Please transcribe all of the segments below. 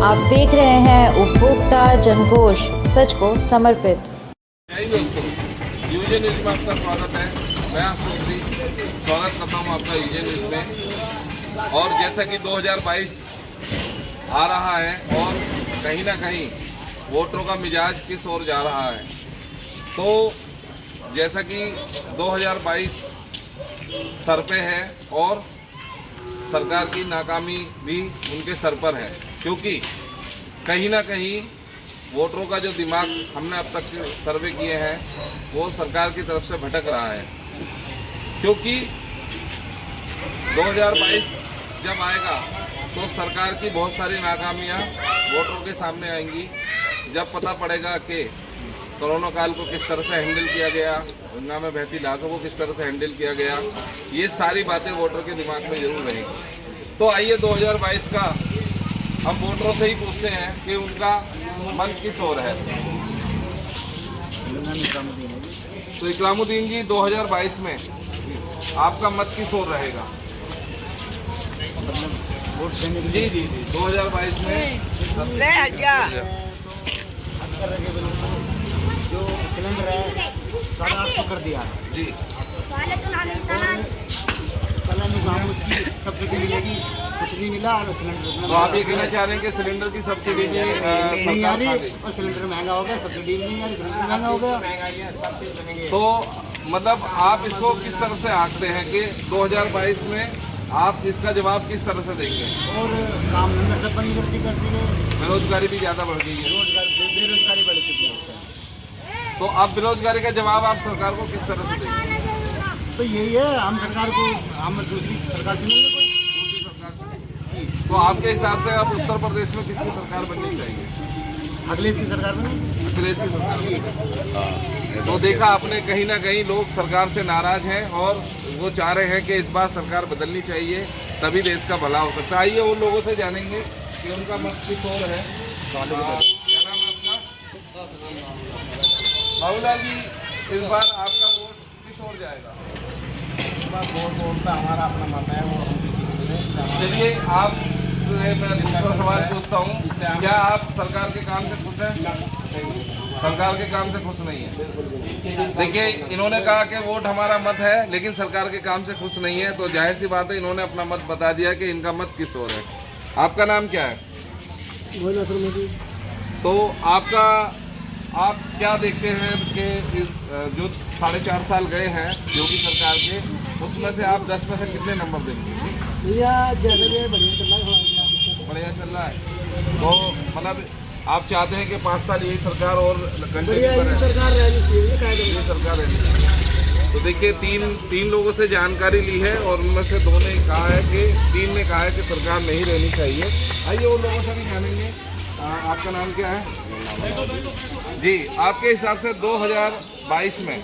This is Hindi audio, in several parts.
आप देख रहे हैं उपभोक्ता जनकोष, सच को समर्पित। जय दोस्तों, यूजे न्यूज में आपका स्वागत है। मैं आशुतोष स्वागत करता हूँ आपका यूजे न्यूज में। और जैसा कि 2022 आ रहा है और कहीं ना कहीं वोटरों का मिजाज किस ओर जा रहा है, तो जैसा कि 2022 सर पे है और सरकार की नाकामी भी उनके सर पर है, क्योंकि कहीं ना कहीं वोटरों का जो दिमाग हमने अब तक सर्वे किए हैं वो सरकार की तरफ से भटक रहा है। क्योंकि 2022 जब आएगा तो सरकार की बहुत सारी नाकामियां वोटरों के सामने आएंगी। जब पता पड़ेगा कि कोरोना काल को किस तरह से हैंडल किया गया, गंगा में बहती लाशों को किस तरह से हैंडल किया गया, ये सारी बातें वोटर के दिमाग में जरूर रहेंगी। तो आइए 2022 का हम वोटरों से ही पूछते हैं कि उनका मन किस ओर है। तो इकरामुद्दीन जी, 2022 में आपका मत किस ओर रहेगा? जी जी जी 2022 में जो सिलेंडर है 850 कर दिया जी, सब्सिडी मिलेगी, कुछ नहीं मिला और सिलेंडर। तो आप ये कहना चाह रहे हैं कि सिलेंडर की सब्सिडी नहीं आ रही और सिलेंडर महंगा हो गया, सब्सिडी नहीं आ रही, सिलेंडर महंगा हो गया। तो मतलब आप इसको किस तरह से आंकते हैं कि 2022 में आप इसका जवाब किस तरह से देंगे? और काम धंधा सब बंद करती है, बेरोजगारी भी ज़्यादा बढ़ गई है, बेरोजगारी बढ़ चुकी है। तो अब बेरोजगारी का जवाब आप सरकार को किस तरह से देंगे? तो यही है, हम सरकार को, हम दूसरी सरकार चुनेंगे कोई दूसरी सरकार। तो आपके हिसाब से अब उत्तर प्रदेश में किसकी सरकार बननी चाहिए? अखिलेश की सरकार बने। अखिलेश की सरकार। तो देखा आपने, कहीं ना कहीं लोग सरकार से नाराज हैं और वो चाह रहे हैं कि इस बार सरकार बदलनी चाहिए, तभी देश का भला हो सकता है। आइए उन लोगों से जानेंगे कि उनका मत किस ओर है। क्या नाम है आपका? बाबूलाल जी, इस बार आपका वोट किस ओर जाएगा? वोट का हमारा अपना मत है, वो चलिए आप मैं दूसरा सवाल पूछता हूँ, क्या आप सरकार के काम से खुश हैं? सरकार के काम से खुश नहीं है। देखिए, इन्होंने कहा कि वोट हमारा मत है लेकिन सरकार के काम से खुश नहीं है, तो जाहिर सी बात है इन्होंने अपना मत बता दिया कि इनका मत किस ओर है। आपका नाम क्या है? तो आप क्या देखते हैं कि इस जो 4.5 साल गए हैं योगी सरकार के, उसमें से आप 10 में से कितने नंबर देंगे? भैया जैसे बढ़िया चल रहा है। तो मतलब आप चाहते हैं कि 5 साल यही सरकार और सरकार रहनी चाहिए, ये सरकार है। तो देखिए, तीन लोगों से जानकारी ली है और उनमें से 2 ने कहा है कि 3 ने कहा है कि सरकार नहीं रहनी चाहिए। आइए उन लोगों से भी जानेंगे। आपका नाम क्या है? जी, आपके हिसाब से 2022 में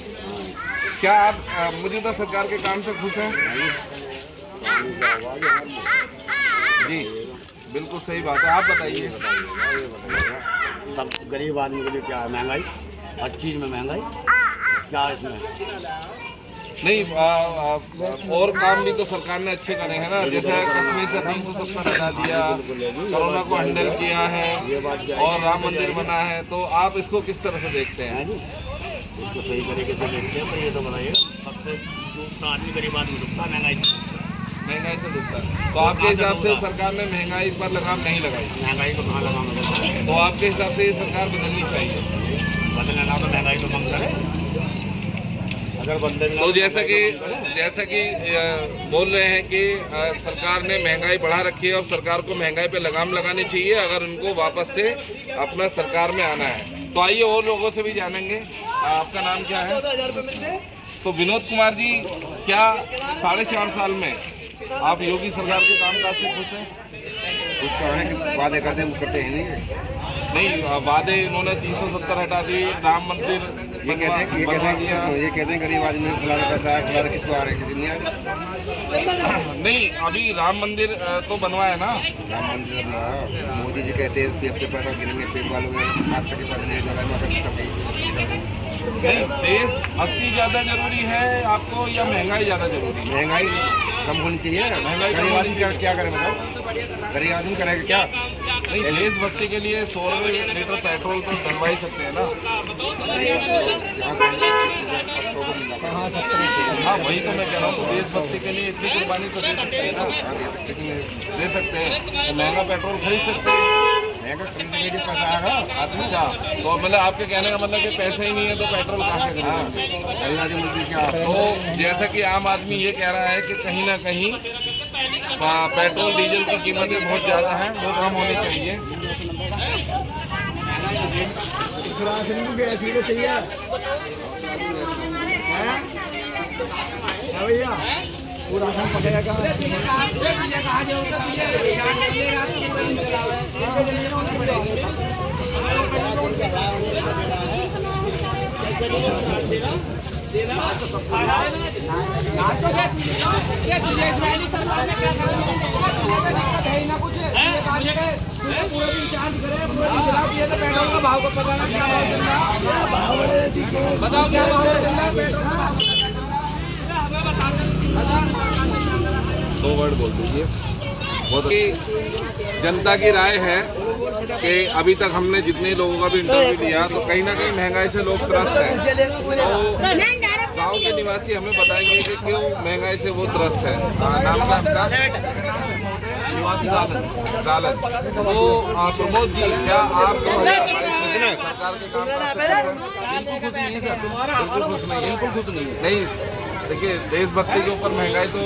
क्या आप मौजूदा सरकार के काम से खुश हैं? जी, बिल्कुल सही बात है। आप बताइए। सब गरीब आदमी के लिए क्या है, महंगाई, हर चीज़ में महंगाई, क्या इसमें नहीं और काम भी तो सरकार ने अच्छे करे हैं ना, जैसे कश्मीर से 370 हटा दिया, कोरोना को हैंडल किया है और राम मंदिर बना है। तो आप इसको किस तरह से देखते हैं? इसको सही तरीके से देखते हैं। पर ये तो बताइए, सबसे जो आदमी गरीब आदमी डूबता महंगाई से डूबता है। तो आपके हिसाब से सरकार ने महंगाई पर लगाम नहीं लगाई? महंगाई को कहाँ लगाना? तो आपके हिसाब से ये सरकार बदलनी चाहिए? बदलना तो महंगाई तो कम करे। अगर बदलना तो जैसा कि बोल रहे हैं कि सरकार ने महंगाई बढ़ा रखी है और सरकार को महंगाई पे लगाम लगानी चाहिए अगर उनको वापस से अपना सरकार में आना है। तो आइए और लोगों से भी जानेंगे। आपका नाम क्या है? तो विनोद कुमार जी, क्या 4.5 साल में आप योगी सरकार के कामकाज से खुश हैं? कुछ कहने के वादे करते हैं, करते हैं नहीं, वादे इन्होंने 370 हटा दी, राम मंदिर ये कहते हैं गरीब आदमी खिलाना पैसा है, खिलाना किसको आ रहे हैं, किसी नहीं आ रहे। नहीं, अभी राम मंदिर तो बनवाया ना। राम मंदिर मोदी जी कहते हैं अपने पैसा गिरेंगे, पेट वालों में आज तक पैसा नहीं नहीं, देश भक्ति ज्यादा जरूरी है आपको या महंगाई ज्यादा जरूरी है? महंगाई कम होनी चाहिए। महंगाई कम गरीब होनी आदमी क्या करें बताओ, गरीब आदमी करेगा क्या? नहीं, देशभक्ति के लिए 16 लीटर पेट्रोल तो डलवा ही सकते हैं ना। हाँ, वही तो मैं कह रहा हूँ, तो देशभक्ति के लिए इतनी कुर्बानी तो दे सकते हैं ना, दे सकते हैं। तो महंगा पेट्रोल खरीद सकते हैं, महंगा खरीदने के लिए पैसा आएगा आदमी। अच्छा, तो मतलब आपके कहने का मतलब कि पैसे ही नहीं है तो पेट्रोल कहाँ से हाँ, खरीदेंगे? गरीब आदमी मुझे क्या? तो जैसा कि आम आदमी ये कह रहा है कि कहीं ना कहीं पेट्रोल डीजल की कीमतें बहुत ज़्यादा हैं, वो कम होनी चाहिए। भैया पूरा राशन पकड़ेगा पेट्रोल का भाव को पता नहीं, बताओ क्या भाव चल रहा है पेट्रोल? दो वर्ड बोल दीजिए। जनता की राय है कि अभी तक हमने जितने लोगों का भी इंटरव्यू लिया तो कहीं ना कहीं महंगाई से लोग त्रस्त हैं। तो गांव के निवासी हमें बताएंगे कि क्यों महंगाई से वो त्रस्त है। नाम क्या आपका? गालन। तो प्रमोद जी, क्या आप सरकार के काम बिल्कुल खुश नहीं है सर, बिल्कुल खुश नहीं है। नहीं, देखिए, देशभक्ति के ऊपर महंगाई तो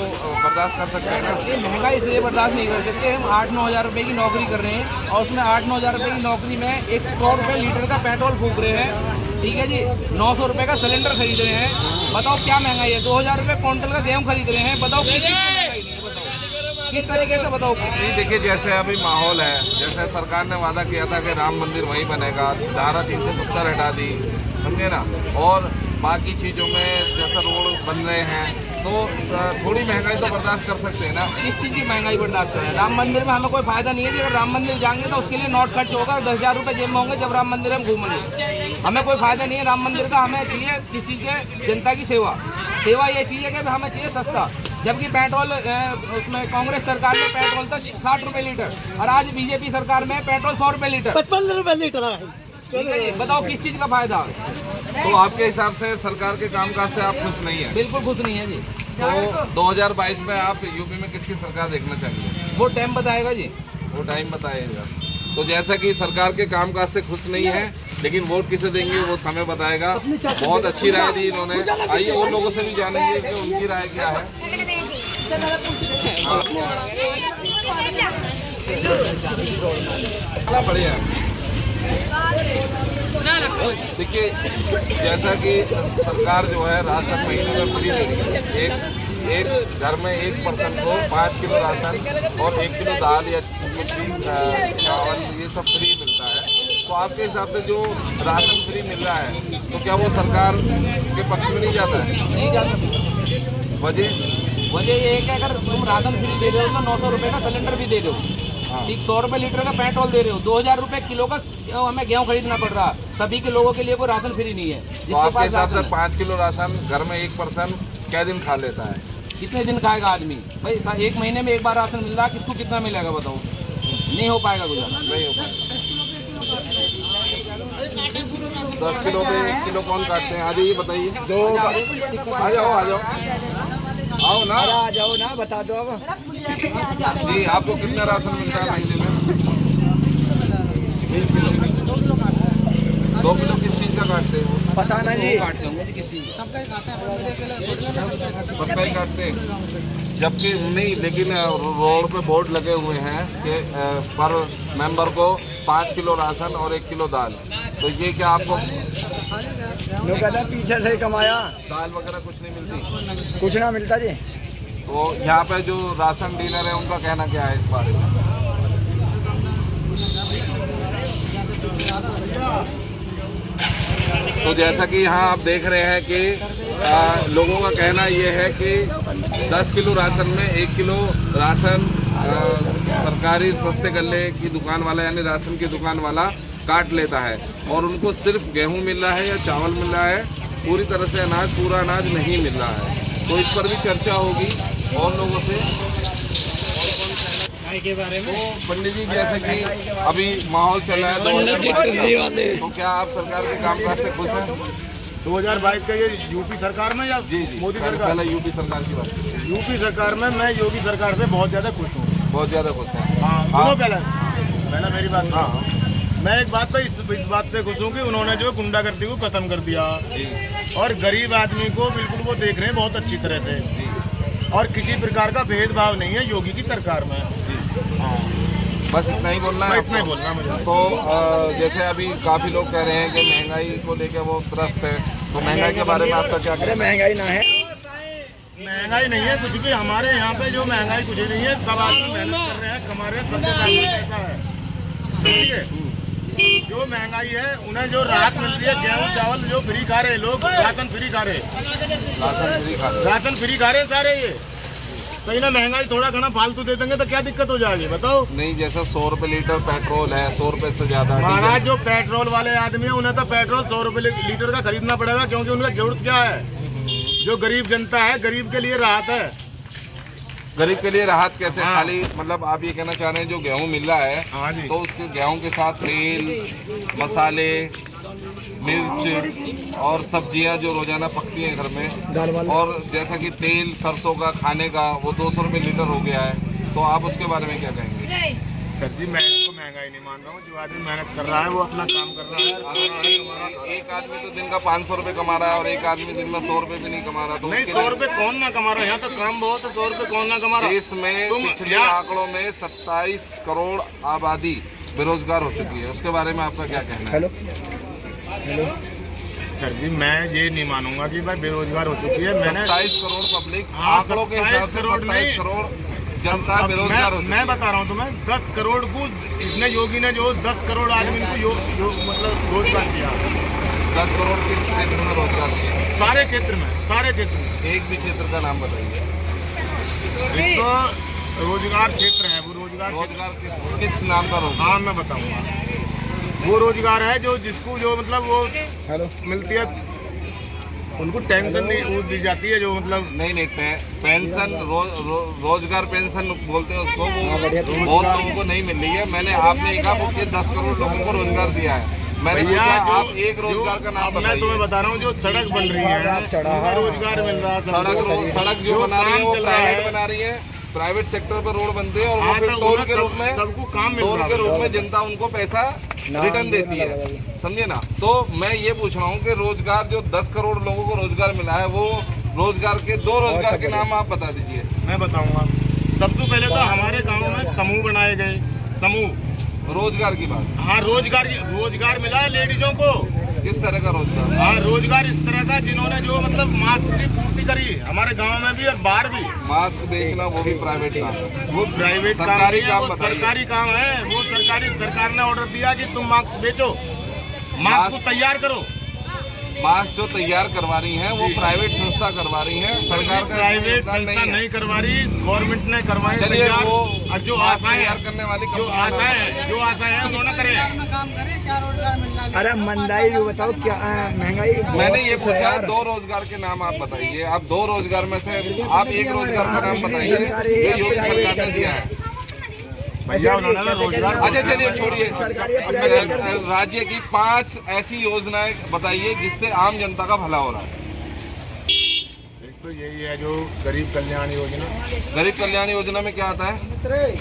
बर्दाश्त कर सकते हैं ना। ये महंगाई इसलिए बर्दाश्त नहीं कर सकते, हम 8-9 हज़ार रुपये की नौकरी कर रहे हैं और उसमें 8-9 हज़ार रुपये की नौकरी में 100 रुपये लीटर का पेट्रोल फूक रहे हैं, ठीक है जी। 900 रुपये का सिलेंडर खरीद रहे हैं, बताओ क्या महंगाई है। 2000 रुपये क्विंटल का गेहूँ खरीद रहे हैं, बताओ किस चीज़ की महंगाई नहीं है, बताओ किस तरीके से, बताओ। नहीं, देखिए, जैसे अभी माहौल है, जैसे सरकार ने वादा किया था कि राम मंदिर वहीं बनेगा, धारा 370 हटा दी, समझे ना, और बाकी चीज़ों में जैसा रोड बन रहे हैं तो थोड़ी महंगाई तो बर्दाश्त कर सकते हैं ना। किस चीज़ की महंगाई बर्दाश्त करें? राम मंदिर में हमें कोई फायदा नहीं है जी। अगर राम मंदिर जाएंगे तो उसके लिए नोट खर्च होगा, 10,000 रुपये जेब में होंगे जब राम मंदिर में घूमेंगे। हमें कोई फायदा नहीं है राम मंदिर का। हमें चाहिए किस चीज़ के? जनता की सेवा। सेवा ये चाहिए कि हमें चाहिए सस्ता, जबकि पेट्रोल उसमें कांग्रेस सरकार में पेट्रोल था 60 रुपये लीटर और आज बीजेपी सरकार में पेट्रोल 100 रुपये लीटर, 55 रुपये लीटर है। ठीक है जी। बताओ किस चीज़ का फायदा? तो आपके हिसाब से सरकार के कामकाज से आप खुश नहीं है? बिल्कुल खुश नहीं है जी। तो 2022 में आप यूपी में किसकी सरकार देखना चाहेंगे? वो टाइम बताएगा जी, वो टाइम बताएगा। तो जैसा कि सरकार के कामकाज से खुश नहीं है, लेकिन वोट किसे देंगे वो समय बताएगा। बहुत अच्छी राय दी इन्होंने। आइए और लोगों से भी जानेंगे कि उनकी राय क्या है। बढ़िया। देखिए, जैसा कि सरकार जो है राशन महीने में फ्री दे रही है। एक घर में एक पर्सन को 5 किलो राशन और 1 किलो दाल या चावल ये सब फ्री मिलता है। तो आपके हिसाब से जो राशन फ्री मिल रहा है तो क्या वो सरकार के पक्ष में नहीं जाता है? नहीं जा सकते। वजह ये है कि अगर तुम राशन फ्री दे रहे हो तो 900 रुपये का सिलेंडर भी दे रहे हो, ठीक, 100 रुपये लीटर का पेट्रोल दे रहे हो, 2000 रुपये किलो का हमें गेहूँ खरीदना पड़ रहा है। सभी के लोगों के लिए कोई राशन फ्री नहीं है। तो आपके हिसाब से 5 किलो राशन घर में एक पर्सन क्या दिन खा लेता है? कितने दिन खाएगा आदमी भाई? 1 महीने में एक बार राशन मिल रहा है, किसको कितना मिलेगा बताओ? नहीं हो पाएगा गुजारा, नहीं हो पाएगा। 10 किलो पे 1 किलो कौन काटते हैं? आ जाइए, बताइए। आ जाओ आओ ना, आ जाओ ना, बता दो अब। जी, आपको कितना राशन मिलता है महीने में? 20 किलो। 2 किलो किस चीज़ का काटते हैं वो? पता ना जी, काटते होंगे किसी सबका ही काटते हैं। जबकि नहीं, लेकिन रोड पे बोर्ड लगे हुए हैं कि पर मेंबर को 5 किलो राशन और 1 किलो दाल। तो ये क्या आपको लोग कहता पीछे से कमाया, दाल वगैरह कुछ नहीं मिलती? कुछ ना मिलता जी। तो यहाँ पे जो राशन डीलर है उनका कहना क्या है इस बारे में? तो जैसा कि यहाँ आप देख रहे हैं कि लोगों का कहना ये है कि 10 किलो राशन में 1 किलो राशन सरकारी सस्ते गल्ले की दुकान वाला यानी राशन की दुकान वाला काट लेता है और उनको सिर्फ गेहूं मिल रहा है या चावल मिल रहा है पूरी तरह से अनाज, पूरा अनाज नहीं मिल रहा है। तो इस पर भी चर्चा होगी और लोगों से। तो पंडित जी, जैसे कि अभी माहौल चल रहा है 2022 तो क्या आप सरकार के कामकाज से खुश हैं? 2022 का ये यूपी सरकार में या जी मोदी सरकार? पहले यूपी सरकार की बात करें। यूपी सरकार में मैं योगी सरकार से बहुत ज्यादा खुश हूँ। बहुत ज़्यादा खुश हैं। हाँ, सुनो पहले मेरी बात। हाँ, मैं एक बात तो इस बात से खुश हूँ कि उन्होंने जो गुंडागर्दी को खत्म कर दिया जी और गरीब आदमी को बिल्कुल वो देख रहे हैं बहुत अच्छी तरह से, जी और किसी प्रकार का भेदभाव नहीं है योगी की सरकार में। जी, हाँ, बस इतना ही बोलना है इतना ही बोलना है मुझे। तो जैसे अभी काफ़ी लोग कह रहे हैं कि महंगाई को लेकर वो त्रस्त है, तो महंगाई के बारे में आपका क्या कहना है? महंगाई ना है, महंगाई नहीं है कुछ भी हमारे यहाँ पे, जो महंगाई कुछ नहीं है। सब आदमी मेहनत कर रहे हैं, कमा रहे हैं, सबके पास पैसा है। समझिए, जो महंगाई है उन्हें जो राहत मिल रही है, गेहूँ चावल जो फ्री खा रहे हैं लोग, राशन फ्री खा रहे हैं, राशन फ्री खा रहे हैं सारे। ये कहीं ना महंगाई थोड़ा घना फालतू दे देंगे तो क्या दिक्कत हो जाएगी बताओ? नहीं, जैसा 100 रुपये लीटर पेट्रोल है, 100 रुपये से ज़्यादा महाराज जो पेट्रोल वाले आदमी है उन्हें तो पेट्रोल 100 रुपये लीटर का खरीदना पड़ेगा, क्योंकि उनका जरूरत क्या है? जो गरीब जनता है, गरीब के लिए राहत है। गरीब के लिए राहत कैसे? हाँ। खाली मतलब आप ये कहना चाह रहे हैं जो गेहूं मिल रहा है, हाँ जी। तो उसके गेहूं के साथ तेल, मसाले, मिर्च और सब्जियां जो रोजाना पकती हैं घर में, और जैसा कि तेल सरसों का खाने का वो 200 रुपये लीटर हो गया है, तो आप उसके बारे में क्या कहेंगे? सर जी, मैं इसको महंगाई नहीं मान रहा हूँ। जो आदमी मेहनत कर रहा है वो अपना काम कर रहा है। एक आदमी तो दिन का 500 रुपये कमा रहा है और एक आदमी दिन में 100 रुपये भी नहीं कमा रहा, तो नहीं, 100 रुपये कौन ना कमा रहा है? यहाँ तो काम बहुत है, 100 रुपये कौन ना कमा रहा है? देश में पिछले आंकड़ों में 27 करोड़ आबादी बेरोजगार हो चुकी है, उसके बारे में आपका क्या कहना है? हेलो सर जी, मैं ये नहीं मानूंगा कि भाई बेरोजगार हो चुकी है। मैंने 27 करोड़ पब्लिक, हाँ, आंकड़ों के हिसाब से 27 करोड़ जनता बेरोजगार हो चुकी है। मैं बता रहा हूँ तुम्हें, 10 करोड़ को इसने योगी ने जो 10 करोड़ आदमी को मतलब रोजगार दिया। 10 करोड़ के क्षेत्र में रोजगार दिया, सारे क्षेत्र में, सारे क्षेत्र में। एक भी क्षेत्र का नाम बताइए। एक तो रोजगार क्षेत्र है, वो रोजगार किस नाम का रोजगार? हाँ, मैं बताऊंगा। वो रोजगार है जो जिसको जो मतलब वो मिलती है, उनको टेंशन वो दी जाती है, जो मतलब नहीं पेंशन, रोजगार पेंशन बोलते हैं उसको, वो बहुत लोगों को नहीं मिल रही है। आपने कहा वो 10 करोड़ लोगों को रोजगार दिया है, मैंने पूछा आप एक रोजगार का नाम बताइए। मैं तुम्हें बता रहा हूँ, जो सड़क बन रही है रोजगार मिल रहा है। सड़क जो बना रही है वो प्राइवेट बना रही है, प्राइवेट सेक्टर पर रोड बनते हैं और वो फिर टोल के रूप में, सबको काम टोल के रूप में जनता उनको पैसा रिटर्न देती है, समझे ना? तो मैं ये पूछ रहा हूँ कि रोजगार जो 10 करोड़ लोगों को रोजगार मिला है, वो रोजगार के 2 रोजगार के नाम आप बता दीजिए। मैं बताऊंगा। सबसे पहले तो हमारे गांव में समूह बनाए गए, समूह रोजगार की बात। हाँ, रोजगार मिला है लेडीजों को। किस तरह का रोजगार? हाँ, रोजगार इस तरह का जिन्होंने जो मतलब मास्क की पूर्ति करी हमारे गांव में भी और बाहर भी। मास्क बेचना वो भी प्राइवेट काम है, वो प्राइवेट सरकारी काम वो बताइए। सरकारी काम है। वो सरकार ने ऑर्डर दिया कि तुम मास्क बेचो, मास्क को तैयार करो। मास्क जो तैयार करवा रही हैं वो प्राइवेट संस्था करवा रही हैं, सरकार का प्राइवेट संस्था नहीं करवा रही, गवर्नमेंट ने करवाई। चलिए, वो और जो आशाएं तैयार करने वाली जो आशाएं हैं उन्होंने करे। अरे मंदाई भी बताओ क्या महंगाई? मैंने ये पूछा 2 रोजगार के नाम आप बताइए। आप 2 रोजगार में से आप एक रोजगार का नाम बताइए जो योगी सरकार ने दिया है। भैया उन्होंने रोजगार। अच्छा चलिए छोड़िए, राज्य की 5 ऐसी योजनाएं बताइए जिससे आम जनता का भला हो रहा है। एक तो यही है जो गरीब कल्याण योजना। गरीब कल्याण योजना में क्या आता है?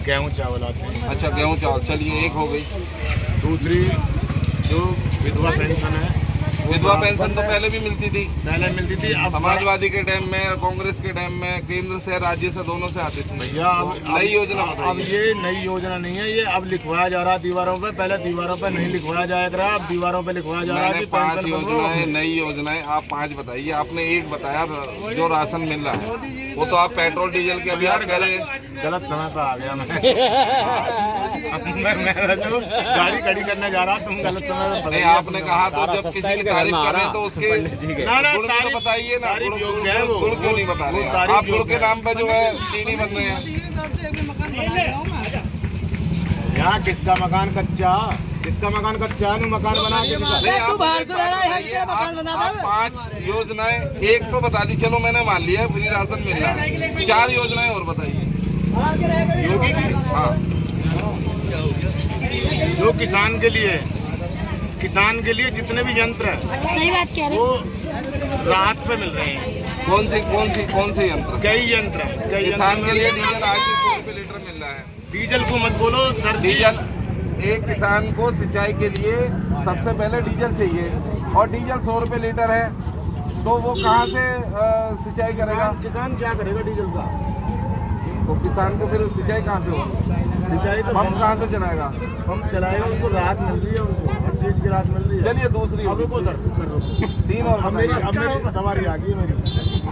गेहूँ चावल आते हैं। अच्छा, गेहूँ चावल, चलिए एक हो गई। दूसरी जो विधवा पेंशन है, विधवा पेंशन तो पहले भी मिलती थी, अब समाजवादी के टाइम में, कांग्रेस के टाइम में, केंद्र से राज्य से दोनों से आती थी। भैया नई योजना अब ये नई योजना नहीं है, ये अब लिखवाया जा रहा है दीवारों पे। पहले दीवारों पे नहीं लिखवाया जाया करा, अब दीवारों पे लिखवाया जा रहा है कि 5 योजनाएं, नई योजनाएं। आप 5 बताइए। आपने एक बताया जो राशन मिल रहा है, वो तो आप पेट्रोल डीजल के अभी आप कह रहे हैं। गलत समय पे आ गया मैं जो गाड़ी खड़ी करने जा रहा, तुम गलत समय पे। नहीं, आपने कहा तो जब किसी की तारीफ करें तो उसके गुण तो बताइए ना। गुण क्यों नहीं बता रहे? आप गुड़ के नाम पे जो है चीनी बन रहे हैं। यहाँ किसका मकान कच्चा? इसका मकान कच्चा है, मकान बना किसी का। नहीं, आप मुझे एक बात बताइए, आप 5 योजनाएं एक तो बता दी, चलो मैंने मान लिया फ्री राशन मिल रहा है, 4 योजनाएं और बताइए योगी की, हाँ। जो किसान के लिए जितने भी यंत्र है सही बात कह रहे वो राहत पे मिल रहे हैं। कौन से यंत्र? कई यंत्र हैं, कई किसान यंत्र के लिए में- डीजल आज भी 100 रुपये लीटर मिल रहा है। डीजल को मत बोलो सर जी। डीजल, एक किसान को सिंचाई के लिए सबसे पहले डीजल चाहिए, और डीजल 100 रुपये लीटर है, तो वो कहाँ से सिंचाई करेगा? किसान क्या करेगा डीजल का? तो किसान को फिर सिंचाई कहाँ से होगी? सिंचाई तो पंप कहाँ से चलाएगा? पंप चलाएगा, उनको राहत मिल रही है, उनको हर चीज की राहत मिल रही है। चलिए दूसरी अब रुको सर, 3 और अब मेरी बताइए। सवारी आ गई मेरी।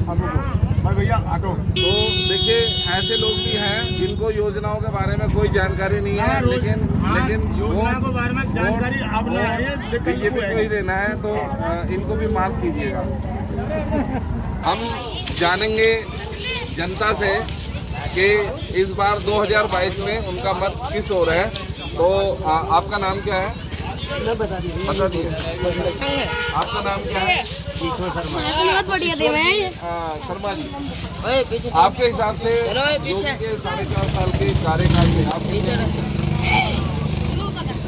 अब रुको भाई, भैया ऑटो। तो देखिए, ऐसे लोग भी हैं जिनको योजनाओं के बारे में कोई जानकारी नहीं है, लेकिन योजना के बारे में जानकारी अब ना है, बीजेपी को ही देना है, तो इनको भी माफ कीजिएगा। हम जानेंगे जनता से कि इस बार 2022 में उनका मत किस ओर है। तो आपका नाम क्या है? बता दिए। आपका नाम क्या है? बहुत बढ़िया दे मैं शर्मा जी, आपके हिसाब से योगी के 4.5 साल के कार्यकाल में आप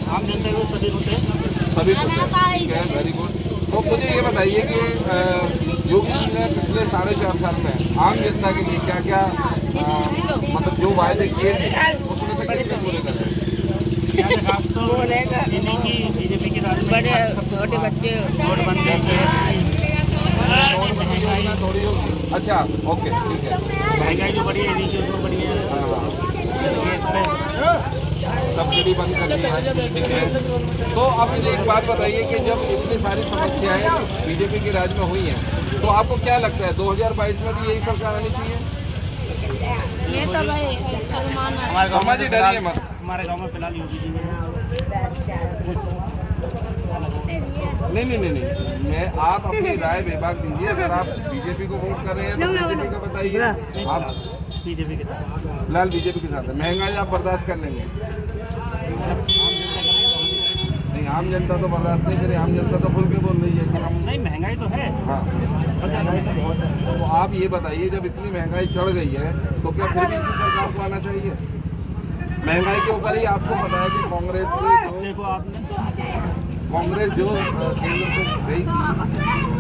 आम जनता को सभी होते सभी को ठीक है, वेरी गुड। तो मुझे ये बताइए कि योगी जी ने पिछले 4.5 साल में आम जनता के लिए क्या क्या मतलब जो वायदे किए थे उसमें से कितने पूरे करे? बीजेपी के राज में बड़े छोटे बच्चे नोटबंदी से थोड़ी होगी। अच्छा, ओके, ठीक है। महंगाई जो बढ़ी है, नीचे उसमें बढ़ी है। सब्सिडी बंद कर दी है, ठीक है। तो अब मुझे एक बात बताइए कि जब इतनी सारी समस्याएं बीजेपी के राज में हुई हैं, तो आपको क्या लगता है 2022 में भी यही सरकार आनी चाहिए? ये तो भाई सलमान है। शर्मा जी, डरिए मत। हमारे गांव में फिलहाल योगी जी नहीं, मैं आप अपनी राय बेबाक दीजिए। अगर आप बीजेपी को वोट कर रहे हैं तो बीजेपी का बताइए। आप बीजेपी के साथ फिलहाल बीजेपी के साथ है। महंगाई आप बर्दाश्त कर लेंगे? नहीं, आम जनता तो बर्दाश्त नहीं करे। आम जनता तो खुल के बोल रही है कि हम नहीं, महंगाई तो है। हाँ, तो आप ये बताइए, जब इतनी महंगाई चढ़ गई है तो क्या फिर भी इसी सरकार को आना चाहिए? महंगाई के ऊपर ही आपको पता है कि कांग्रेस जो केंद्र से गई थी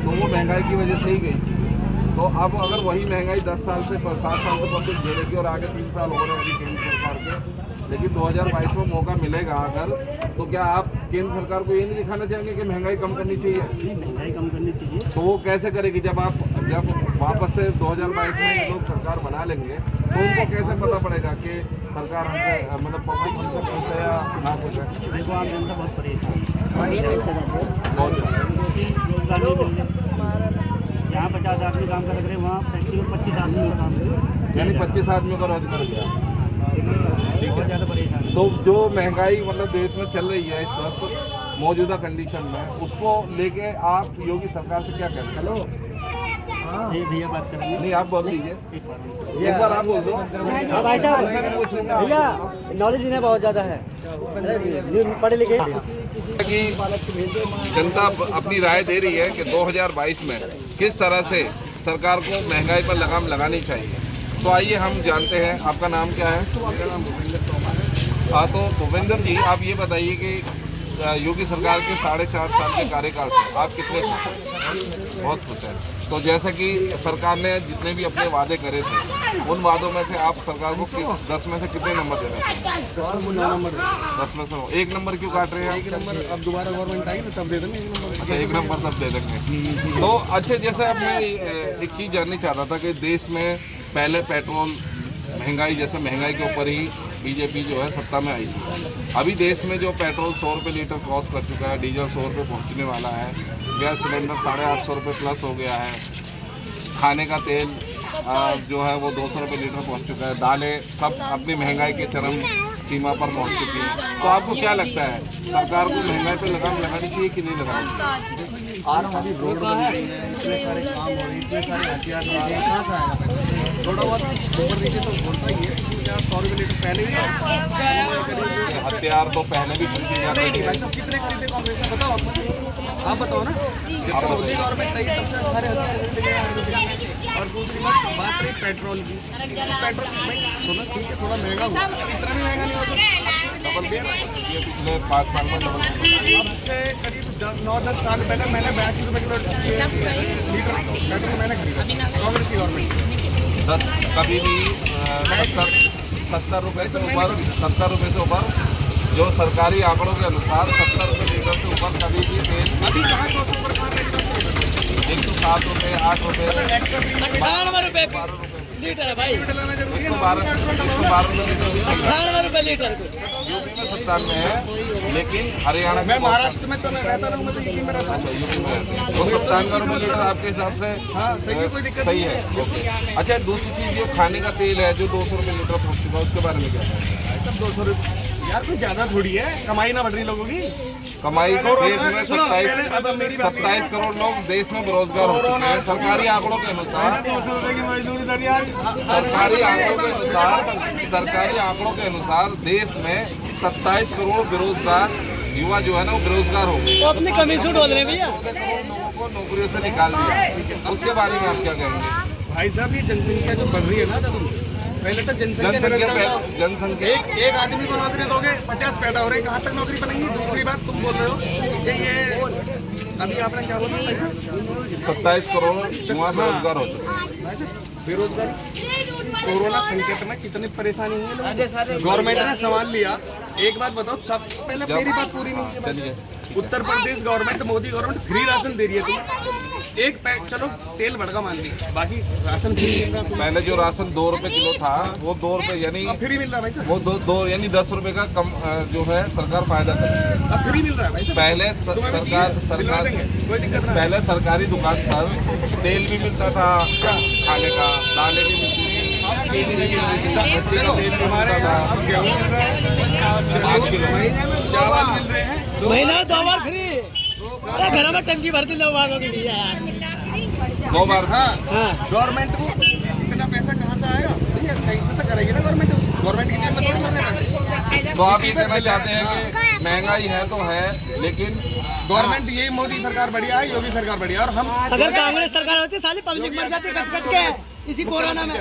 तो वो महंगाई की वजह से ही गई थी। तो अब अगर वही महंगाई 7 साल से पब्लिक झेलेगी और आगे 3 साल हो रहे हैं अभी केंद्र सरकार के, लेकिन 2022 में मौका मिलेगा अगर, तो क्या आप केंद्र सरकार को ये नहीं दिखाना चाहेंगे कि महंगाई कम करनी चाहिए? महंगाई कम करनी चाहिए। तो वो कैसे करेगी? जब वापस से 2022 में ये लोग सरकार बना लेंगे तो उनको कैसे पता पड़ेगा कि सरकार हमसे मतलब पब्लिक हमसे खुश है या ना खुश है? देखो, आम जनता बहुत परेशान है। बहुत ज़्यादा। रोजगार नहीं मिल रहा। यहाँ 50 आदमी काम कर रहे हैं, वहाँ फैक्ट्री में 25 आदमी का काम कर रहे हैं। यानी 25 आदमियों का रोजगार गया। बहुत ज़्यादा परेशान है। तो जो महंगाई मतलब देश में चल रही है इस वक्त मौजूदा कंडीशन में, उसको लेके आप योगी सरकार से क्या कहते हैं? हेलो, ये भैया बात करेंगे। नहीं, आप बोल दीजिए, एक बार आप बोल दो। भाई साहब, भैया नॉलेज इन्हें बहुत ज़्यादा है, पढ़े लिखे। कि जनता अपनी राय दे रही है कि 2022 में किस तरह से सरकार को महंगाई पर लगाम लगानी चाहिए। तो आइए हम जानते हैं। आपका नाम क्या है? मेरा नाम भूपेंद्र तोमर है। हाँ, तो भूपेंद्र जी, आप ये बताइए कि योगी सरकार के 4.5 साल के कार्यकाल से आप कितने खुश हैं? बहुत खुश हैं। तो जैसा कि सरकार ने जितने भी अपने वादे करे थे, उन वादों में से आप सरकार को 10 में से कितने नंबर दे रहे हैं? 10 में से 1 नंबर क्यों काट रहे हैं? 1 नंबर अब दोबारा गवर्नमेंट आएगी तो तब दे देंगे 1 नंबर। अच्छा, 1 नंबर तब दे देंगे। तो अच्छा, जैसे अब मैं एक चीज़ जाननी चाहता था कि देश में पहले पेट्रोल महंगाई, जैसे महंगाई के ऊपर ही बीजेपी जो है सत्ता में आई थी। अभी देश में जो पेट्रोल 100 रुपये लीटर क्रॉस कर चुका है, डीजल 100 रुपये पहुँचने वाला है, गैस सिलेंडर 850 रुपये प्लस हो गया है, खाने का तेल जो है वो 200 रुपये लीटर पहुँच चुका है, दालें सब अपनी महंगाई के चरम सीमा पर पहुँच चुकी हैं। तो आपको क्या लगता है, सरकार को महंगाई पर लगाम लगानी चाहिए कि नहीं लगानी चाहिए? सारी रोड बन रही है, इतने सारे काम हो रहे हैं, इतने सारे हथियार हो रहे हैं, कहाँ से आएगा पैसा? थोड़ा बहुत ऊपर नीचे तो होता ही है, किसी क्या 100 रुपये लीटर पहले भी हथियार तो पहले भी खरीदे जाते नहीं थे। भाई साहब कितने खरीदे कांग्रेस ने बताओ आप बताओ ना। जब से मोदी गवर्नमेंट आई तब से सारे हथियार खरीदे गए। और दूसरी बात रही पेट्रोल की, पेट्रोल भाई सुनो ठीक है थोड़ा महंगा हुआ, इतना भी महंगा नहीं होगा, डबल दे रहा है। ये पिछले 5 साल में डबल। अब से करीब 9-10 साल पहले मैंने 82 रुपये किलो लीटर पेट्रोल मैंने खरीदा कांग्रेस की गवर्नमेंट। 10 कभी भी 70 रुपये से ऊपर, 70 रुपये से ऊपर जो सरकारी आंकड़ों के अनुसार 70 रुपये लीटर से ऊपर कभी भी तेल अभी कहाँ 100 से ऊपर कहाँ 107 रुपये, 8 रुपये, 98 रुपये 12 रुपये, लीटर है भाई, 112 रुपये 98 रुपये लीटर को। यूपी में 97 में है, लेकिन हरियाणा मैं महाराष्ट्र में तो मैं रहता हूँ, मैं तो यूपी में रहता अच्छा हूँ। यूपी में रहते हैं। तो 97 रुपये लीटर आपके हिसाब से हाँ सही है, कोई दिक्कत सही नहीं है। ओके। अच्छा दूसरी चीज़ जो खाने का तेल है जो 200 रुपये लीटर पहुँच चुका है, उसके बारे में क्या है? सब 200 रुपये यार कुछ ज्यादा थोड़ी है, कमाई ना बढ़ रही लोगों की। कमाई देश में सुनो, मेरी बात 27 करोड़ लोग देश में बेरोजगार हो चुके हैं। सरकारी आंकड़ों के अनुसार, सरकारी आंकड़ों के अनुसार देश में 27 करोड़ बेरोजगार युवा जो है ना वो बेरोजगार हो गए। तो अपनी कमी से डोल रहे भैया, लोगों को नौकरियों से निकाल दिया। उसके बारे में आप क्या कहेंगे? भाई साहब ये जनसंख्या जो बढ़ रही है ना, जब पहले तो जनसंख्या एक आदमी को नौकरी दोगे 50 पैदा हो रहे हैं, कहाँ तक नौकरी बनेगी? दूसरी बात तुम बोल रहे हो कि ये अभी आपने क्या बोला भाई साहब? 27 करोड़ युवा बेरोजगार हो चुके हैं। भाई साहब बेरोजगारी कोरोना संकट में कितनी परेशानी हुई है लोगों को। गवर्नमेंट ने संभाल लिया। एक बात बताओ, सब पहले मेरी बात पूरी नहीं है। चलिए। Uttar Pradesh government, Modi government free ration दे रही है तुम्हें। एक पैक चलो तेल बढ़ा मान ली, बाकी राशन फ्री मिल रहा है। पहले जो राशन 2 रुपए किलो था वो 2 रुपए यानी अब फ्री मिल रहा है भाई साहब, वो दो यानी 10 रुपए का कम जो है सरकार फायदा कर रही है। अब फ्री मिल रहा है भाई साहब। पहले तुम्हें भी चाहिए? दिलवा देंगे, कोई दिक्कत नहीं। पहले सरकारी दुकान पर तेल भी मिलता था खाने का, दालें भी मिलती थी, चीनी भी मिलती थी, मिट्टी का तेल भी मिलता था। अब गेहूं मिल रहा है 5 किलो चावल मिल रहे हैं महीना 2 बार फ्री। अरे घर में टंकी भरती लोग आगो की भैया यार। 2 बार। हाँ गवर्नमेंट को इतना पैसा कहाँ से आएगा भैया? कहीं से तो करेगी ना गवर्नमेंट, गवर्नमेंट की जेब में थोड़ी भरने पैसे। तो आप ये कहना चाहते हैं कि महंगाई है तो है, लेकिन गवर्नमेंट यही मोदी सरकार बढ़िया है, योगी सरकार बढ़िया है। और हम अगर कांग्रेस सरकार होती साली पब्लिक मर जाती कट कट के इसी कोरोना में।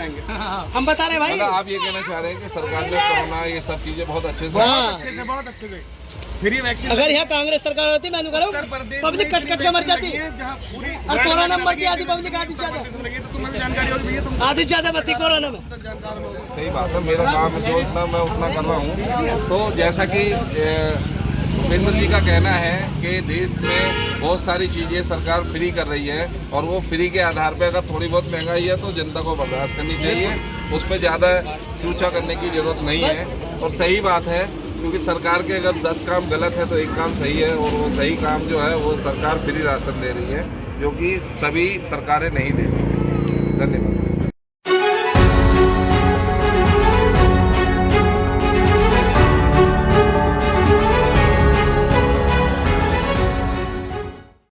हम बता रहे भाई, मतलब आप ये कहना चाह रहे हैं कि सरकार ने कोरोना ये सब चीजें बहुत अच्छे से बहुत अच्छे से फ्री वैक्सीन। अगर यहाँ कांग्रेस सरकार होती मैं करो पब्लिक कट कट के मर जाती। और कोरोना में मरती आधी पब्लिक, आधी ज्यादा, तुम्हें भी जानकारी होगी भैया, तुम आधी ज्यादा बत्ती कोरोना में। सही बात है। मेरा काम जो इतना मैं उतना कर रहा हूँ। तो जैसा कि भूपेंद्र जी का कहना है कि देश में बहुत सारी चीज़ें सरकार फ्री कर रही है और वो फ्री के आधार पे अगर थोड़ी बहुत महंगाई है तो जनता को बर्दाश्त करनी चाहिए, उस पर ज़्यादा चूचा करने की ज़रूरत नहीं है। और सही बात है, क्योंकि सरकार के अगर 10 काम गलत है तो एक काम सही है, और वो सही काम जो है वो सरकार फ्री राशन दे रही है, जो कि सभी सरकारें नहीं दे रही। धन्यवाद।